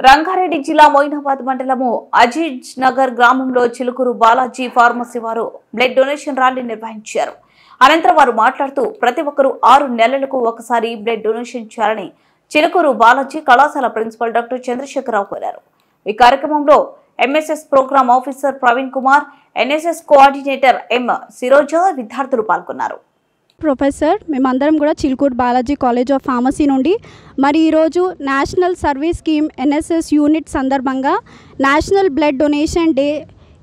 రంగారెడ్డి జిల్లా మోయినాబాద్ మండలము అజీజ్ నగర్ గ్రామంలో చిలుకూరు బాలాజీ ఫార్మసీ వారు బ్లడ్ డొనేషన్ ర్యాలీ నిర్వహించారు. అనంతరం వారు మాట్లాడుతూ ప్రతి ఒక్కరూ 6 నెలలకు ఒకసారి బ్లడ్ డొనేషన్ చేయాలని చిలుకూరు బాలాజీ కళాశాల ప్రిన్సిపల్ డాక్టర్ చంద్రశేఖరరావు కోరారు. ఈ కార్యక్రమంలో MSS program officer Praveen Kumar, NSS coordinator M Siroja విద్యార్థులు పాల్గొన్నారు. ప్రొఫెసర్ మేమందరం కూడా Chilukuru Balaji college of pharmacy నుండి మరి ఈరోజు national service scheme NSS unit సందర్భంగా నేషనల్ బ్లడ్ డొనేషన్ డే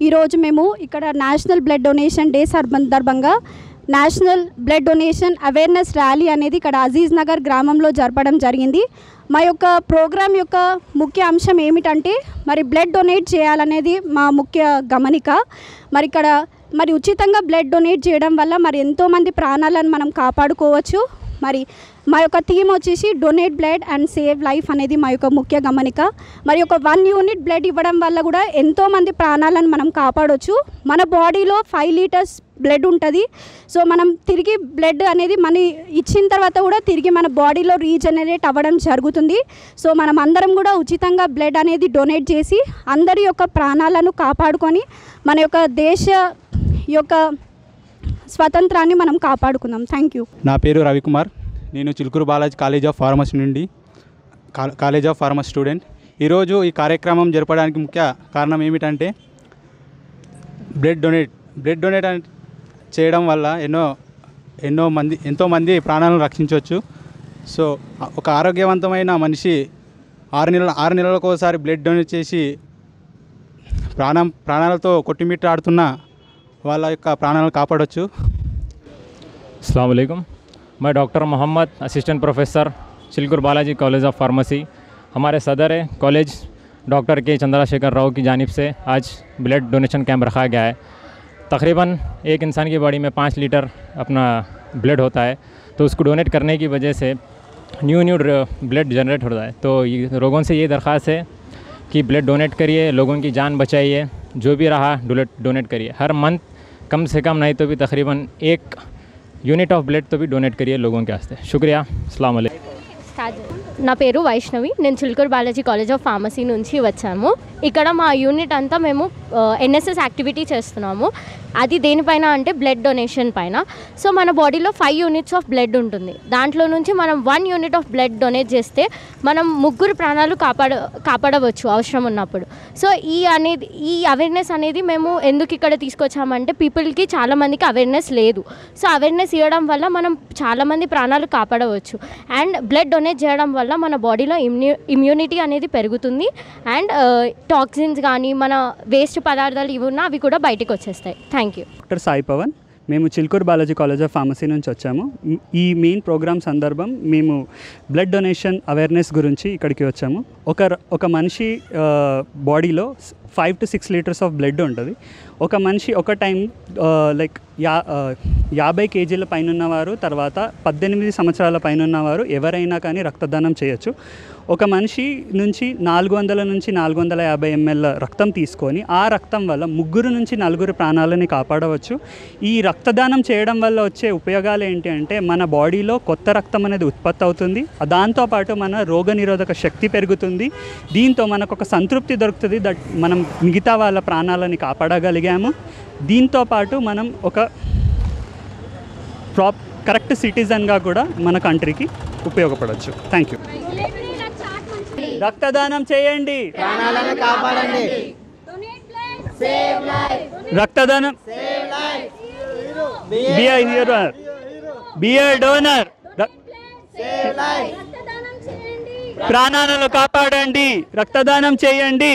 ఈరోజు మేము ఇక్కడ నేషనల్ బ్లడ్ డొనేషన్ డే సందర్భంగా national blood donation awareness rally అనేది ఇక్కడ అజీజ్ నగర్ గ్రామంలో జరపడం జరిగింది. మా యొక్క ప్రోగ్రాం యొక్క ముఖ్య అంశం ఏమిటంటే మరి బ్లడ్ డొనేట్ చేయాలనేది మా ముఖ్య గమనిక. మరి ఇక్కడ మరి ఉచితంగా బ్లడ్ డొనేట్ చేయడం వల్ల మరి ఎంతోమంది ప్రాణాలను మనం కాపాడుకోవచ్చు. మరి మా యొక్క థీమ్ వచ్చేసి donate blood and save life అనేది మా యొక్క ముఖ్య గమనిక. మరి ఒక 1 యూనిట్ బ్లడ్ ఇవ్వడం వల్ల కూడా ఎంతోమంది ప్రాణాలను మనం కాపాడవచ్చు. మన బాడీలో 5 లీటర్స్ బ్లడ్ ఉంటుంది. సో మనం తిరిగి బ్లడ్ అనేది మన ఇచ్చిన తర్వాత కూడా తిరిగి మన బాడీలో రీజనరేట్ అవ్వడం జరుగుతుంది. సో మనం అందరం కూడా ఉచితంగా బ్లడ్ అనేది డొనేట్ చేసి అందరి యొక్క ప్రాణాలను కాపాడుకొని మన యొక్క దేశ యొక్క స్వతంత్రాన్ని మనం కాపాడుకుందాం. Thank you. నా పేరు రవికుమార్. నేను Chilukuru Balaji college of pharmacy నుండి కాలేజ్ ఆఫ్ ఫార్మసీ స్టూడెంట్. ఈరోజు ఈ కార్యక్రమం జరపడానికి ముఖ్య కారణం ఏమిటంటే బ్లడ్ డొనేట్ చేయడం వల్ల ఎంతోమంది ప్రాణాలను రక్షించవచ్చు. సో ఒక ఆరోగ్యవంతమైన మనిషి 6 నెలలకు ఒకసారి బ్లడ్ డొనేట్ చేసి ప్రాణాలతో కొట్టిమిట్టాడుతున్న వాళ్ళ యొక్క ప్రాణాలను కాపాడవచ్చు. अस्सलाम वालेकुम। मैं doctor Mohammed, assistant professor, Chilkur Balaji college of pharmacy. हमारे सदर कॉलेज डॉक्टर के चंद्रशेखर राव की जानिब से आज ब्लड डोनेशन कैंप रखा गया है। तकरीबन एक इंसान की बॉडी में 5 लीटर अपना ब्लड होता है, तो उसको डोनेट करने की वजह से न्यू ब्लड जनरेट होता है। तो लोगों से ये दरख्वास्त है कि ब्लड डोनेट करिए, लोगों की जान बचाइए, जो भी रहा डोनेट करिए। हर मंथ कम से कम नहीं तो भी तकरीबन 1 యూనిట్ ఆఫ్ బ్లడ్ తో भी डोनेट करिए लोगों के वास्ते। शुक्रिया। अस्सलाम वालेकुम। నా పేరు వైష్ణవి. నేను Chilukuru Balaji college of pharmacy నుంచి వచ్చాము. ఇక్కడ మా యూనిట్ అంతా మేము ఎన్ఎస్ఎస్ యాక్టివిటీ చేస్తున్నాము. అది దేనిపైన అంటే బ్లడ్ డొనేషన్ పైన. సో మన బాడీలో 5 యూనిట్స్ ఆఫ్ బ్లడ్ ఉంటుంది. దాంట్లో నుంచి మనం 1 యూనిట్ ఆఫ్ బ్లడ్ డొనేట్ చేస్తే మనం 3 ప్రాణాలు కాపాడవచ్చు అవసరం ఉన్నప్పుడు. సో ఈ అవేర్నెస్ అనేది మేము ఎందుకు ఇక్కడ తీసుకొచ్చామంటే పీపుల్కి చాలామందికి అవేర్నెస్ లేదు. సో అవేర్నెస్ ఇవ్వడం వల్ల మనం చాలామంది ప్రాణాలు కాపాడవచ్చు. అండ్ బ్లడ్ డొనేట్ చేయడం వల్ల మన బాడీలో ఇమ్యూనిటీ అనేది పెరుగుతుంది. అండ్ టాక్సిన్స్ కానీ మన వేస్ట్ పదార్థాలు ఇవి ఉన్నా అవి కూడా బయటకు వచ్చేస్తాయి. Thank you. Doctor Sai Pavan. మేము Chilukuru Balaji college of pharmacy నుంచి వచ్చాము. ఈ మెయిన్ ప్రోగ్రామ్ సందర్భం మేము బ్లడ్ డొనేషన్ అవేర్నెస్ గురించి ఇక్కడికి వచ్చాము. ఒక మనిషి బాడీలో 5 to 6 లీటర్స్ ఆఫ్ బ్లడ్ ఉంటుంది. ఒక మనిషి ఒక టైం లైక్ 50 కేజీల పైన ఉన్నవారు, తర్వాత 18 సంవత్సరాల పైన ఉన్నవారు ఎవరైనా కానీ రక్తదానం చేయొచ్చు. ఒక మనిషి నుంచి 400 నుంచి 450 ml రక్తం తీసుకొని ఆ రక్తం వల్ల 3 నుంచి 4 ప్రాణాలని కాపాడవచ్చు. ఈ రక్తదానం చేయడం వల్ల వచ్చే ఉపయోగాలు ఏంటి అంటే మన బాడీలో కొత్త రక్తం అనేది ఉత్పత్తి అవుతుంది. దాంతోపాటు మన రోగనిరోధక శక్తి పెరుగుతుంది. దీంతో మనకు ఒక సంతృప్తి దొరుకుతుంది దట్ మనం మిగతా వాళ్ళ ప్రాణాలని కాపాడగలిగాము. దీంతోపాటు మనం ఒక కరెక్ట్ సిటిజన్గా కూడా మన కంట్రీకి ఉపయోగపడవచ్చు. Thank you. రక్తదానం చేయండి, ప్రాణాలను కాపాడండి. రక్తదానం, be a hero, be a donor. ప్రాణాలను కాపాడండి, రక్తదానం చేయండి.